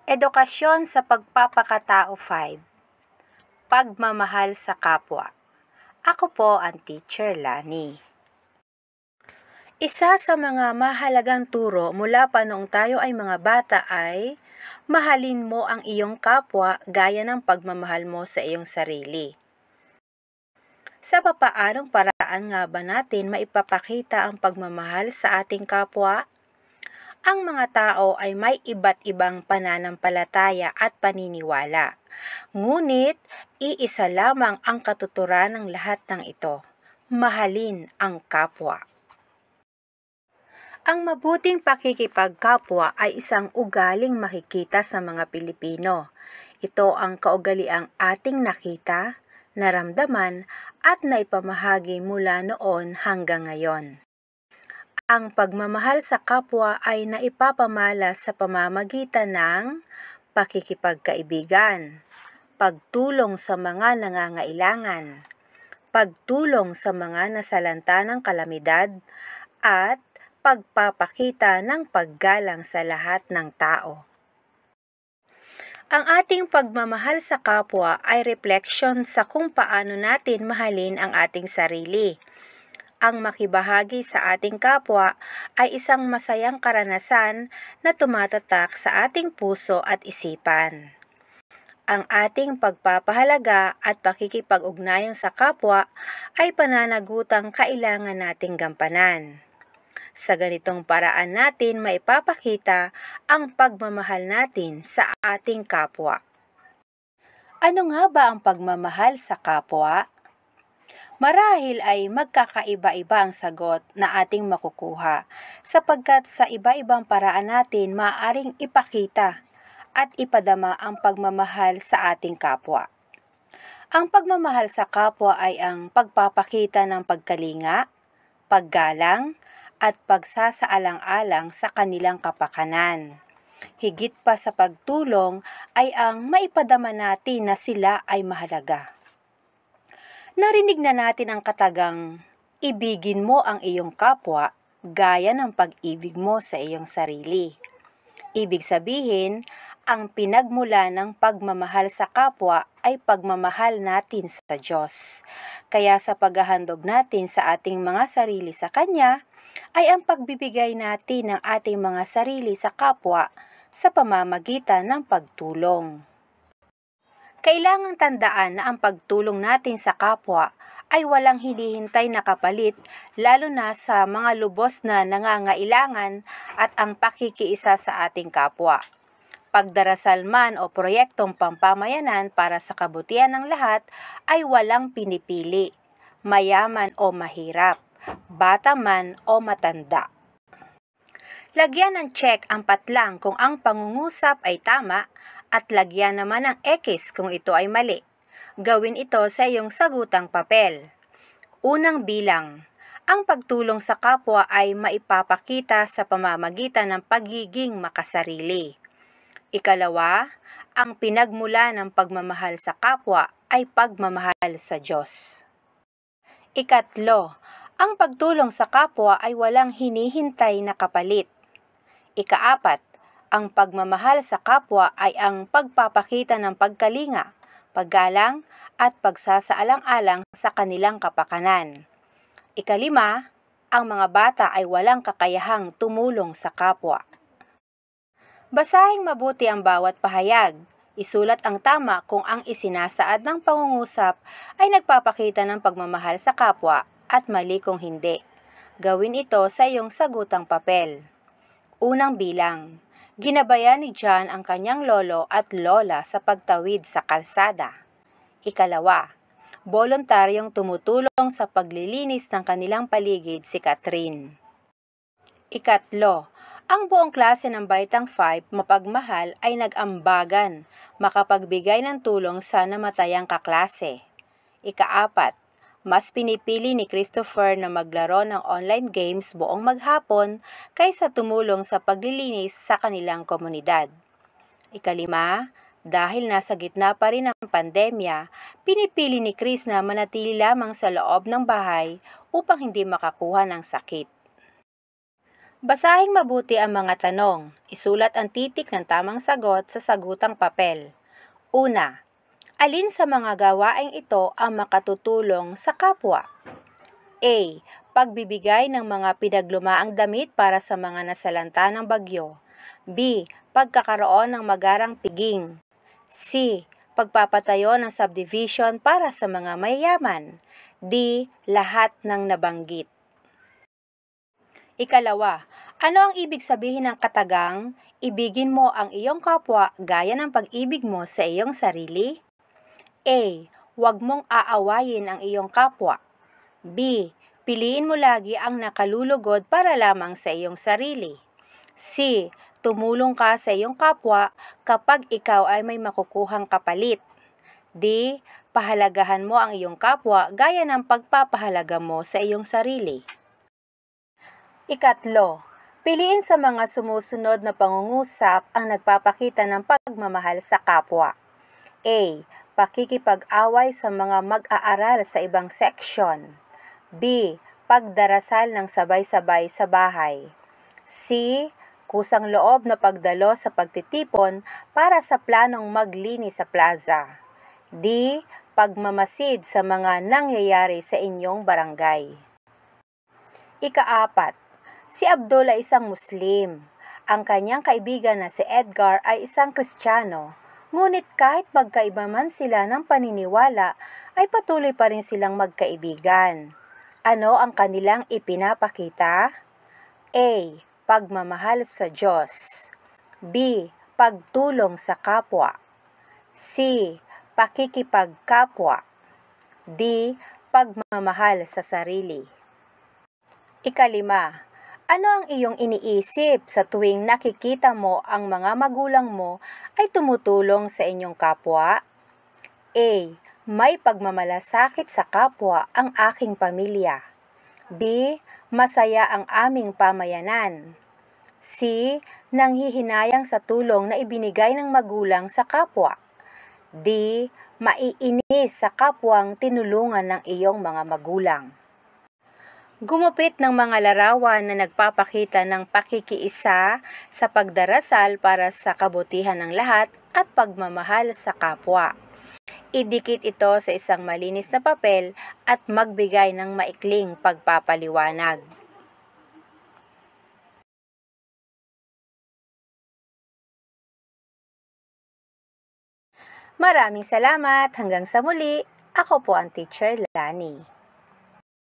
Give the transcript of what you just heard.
Edukasyon sa Pagpapakatao 5. Pagmamahal sa kapwa. Ako po ang Teacher Lani. Isa sa mga mahalagang turo mula pa noong tayo ay mga bata ay mahalin mo ang iyong kapwa gaya ng pagmamahal mo sa iyong sarili. Sa papaanong paraan nga ba natin maipapakita ang pagmamahal sa ating kapwa? Ang mga tao ay may iba't ibang pananampalataya at paniniwala. Ngunit, iisa lamang ang katuturan ng lahat ng ito. Mahalin ang kapwa. Ang mabuting pakikipagkapwa ay isang ugaling makikita sa mga Pilipino. Ito ang kaugaliang ating nakita, naramdaman at naipamahagi mula noon hanggang ngayon. Ang pagmamahal sa kapwa ay naipapamalas sa pamamagitan ng pakikipagkaibigan, pagtulong sa mga nangangailangan, pagtulong sa mga nasalanta ng kalamidad, at pagpapakita ng paggalang sa lahat ng tao. Ang ating pagmamahal sa kapwa ay refleksyon sa kung paano natin mahalin ang ating sarili. Ang makibahagi sa ating kapwa ay isang masayang karanasan na tumatatak sa ating puso at isipan. Ang ating pagpapahalaga at pakikipag-ugnayan sa kapwa ay pananagutang kailangan nating gampanan. Sa ganitong paraan natin maipapakita ang pagmamahal natin sa ating kapwa. Ano nga ba ang pagmamahal sa kapwa? Marahil ay magkakaiba-iba ang sagot na ating makukuha sapagkat sa iba-ibang paraan natin maaaring ipakita at ipadama ang pagmamahal sa ating kapwa. Ang pagmamahal sa kapwa ay ang pagpapakita ng pagkalinga, paggalang, at pagsasaalang-alang sa kanilang kapakanan. Higit pa sa pagtulong ay ang maipadama natin na sila ay mahalaga. Narinig na natin ang katagang, ibigin mo ang iyong kapwa gaya ng pag-ibig mo sa iyong sarili. Ibig sabihin, ang pinagmula ng pagmamahal sa kapwa ay pagmamahal natin sa Diyos. Kaya sa paghahandog natin sa ating mga sarili sa Kanya, ay ang pagbibigay natin ng ating mga sarili sa kapwa sa pamamagitan ng pagtulong. Kailangang tandaan na ang pagtulong natin sa kapwa ay walang hinihintay na kapalit lalo na sa mga lubos na nangangailangan at ang pakikiisa sa ating kapwa. Pagdarasal man o proyektong pampamayanan para sa kabutihan ng lahat ay walang pinipili, mayaman o mahirap, bata man o matanda. Lagyan ng check ang patlang kung ang pangungusap ay tama at lagyan naman ng X kung ito ay mali. Gawin ito sa iyong sagutang papel. Unang bilang, ang pagtulong sa kapwa ay maipapakita sa pamamagitan ng pagiging makasarili. Ikalawa, ang pinagmula ng pagmamahal sa kapwa ay pagmamahal sa Diyos. Ikatlo, ang pagtulong sa kapwa ay walang hinihintay na kapalit. Ikaapat, ang pagmamahal sa kapwa ay ang pagpapakita ng pagkalinga, paggalang at pagsasaalang-alang sa kanilang kapakanan. Ikalima, ang mga bata ay walang kakayahang tumulong sa kapwa. Basahing mabuti ang bawat pahayag. Isulat ang tama kung ang isinasaad ng pangungusap ay nagpapakita ng pagmamahal sa kapwa at mali kung hindi. Gawin ito sa iyong sagutang papel. Unang bilang, ginabayan ni John ang kanyang lolo at lola sa pagtawid sa kalsada. Ikalawa, voluntaryong tumutulong sa paglilinis ng kanilang paligid si Catherine. Ikatlo, ang buong klase ng Baitang 5 mapagmahal ay nag-ambagan, makapagbigay ng tulong sa namatayang kaklase. Ikaapat, mas pinipili ni Christopher na maglaro ng online games buong maghapon kaysa tumulong sa paglilinis sa kanilang komunidad. Ikalima, dahil nasa gitna pa rin ng pandemya, pinipili ni Chris na manatili lamang sa loob ng bahay upang hindi makakuha ng sakit. Basahing mabuti ang mga tanong. Isulat ang titik ng tamang sagot sa sagutang papel. Una, alin sa mga gawaing ito ang makatutulong sa kapwa? A. Pagbibigay ng mga pinaglumaang damit para sa mga nasalanta ng bagyo. B. Pagkakaroon ng magarang piging. C. Pagpapatayo ng subdivision para sa mga mayayaman. D. Lahat ng nabanggit. Ikalawa, ano ang ibig sabihin ng katagang, ibigin mo ang iyong kapwa gaya ng pag-ibig mo sa iyong sarili? A. Huwag mong aawayin ang iyong kapwa. B. Piliin mo lagi ang nakalulugod para lamang sa iyong sarili. C. Tumulong ka sa iyong kapwa kapag ikaw ay may makukuhang kapalit. D. Pahalagahan mo ang iyong kapwa gaya ng pagpapahalaga mo sa iyong sarili. Ikatlo, piliin sa mga sumusunod na pangungusap ang nagpapakita ng pagmamahal sa kapwa. A. Pakikipag-away sa mga mag-aaral sa ibang seksyon. B. Pagdarasal ng sabay-sabay sa bahay. C. Kusang loob na pagdalo sa pagtitipon para sa planong maglinis sa plaza. D. Pagmamasid sa mga nangyayari sa inyong barangay. Ikaapat, si Abdul ay isang Muslim. Ang kanyang kaibigan na si Edgar ay isang Kristiyano. Ngunit kahit magkaiba man sila ng paniniwala, ay patuloy pa rin silang magkaibigan. Ano ang kanilang ipinapakita? A. Pagmamahal sa Diyos. B. Pagtulong sa kapwa. C. Pakikipagkapwa. D. Pagmamahal sa sarili. Ikalima, ano ang iyong iniisip sa tuwing nakikita mo ang mga magulang mo ay tumutulong sa inyong kapwa? A. May pagmamalasakit sa kapwa ang aking pamilya. B. Masaya ang aming pamayanan. C. Nanghihinayang sa tulong na ibinigay ng magulang sa kapwa. D. Maiinis sa kapwang tinulungan ng iyong mga magulang. Gumupit ng mga larawan na nagpapakita ng pakikiisa sa pagdarasal para sa kabutihan ng lahat at pagmamahal sa kapwa. Idikit ito sa isang malinis na papel at magbigay ng maikling pagpapaliwanag. Maraming salamat. Hanggang sa muli. Ako po ang Teacher Lani.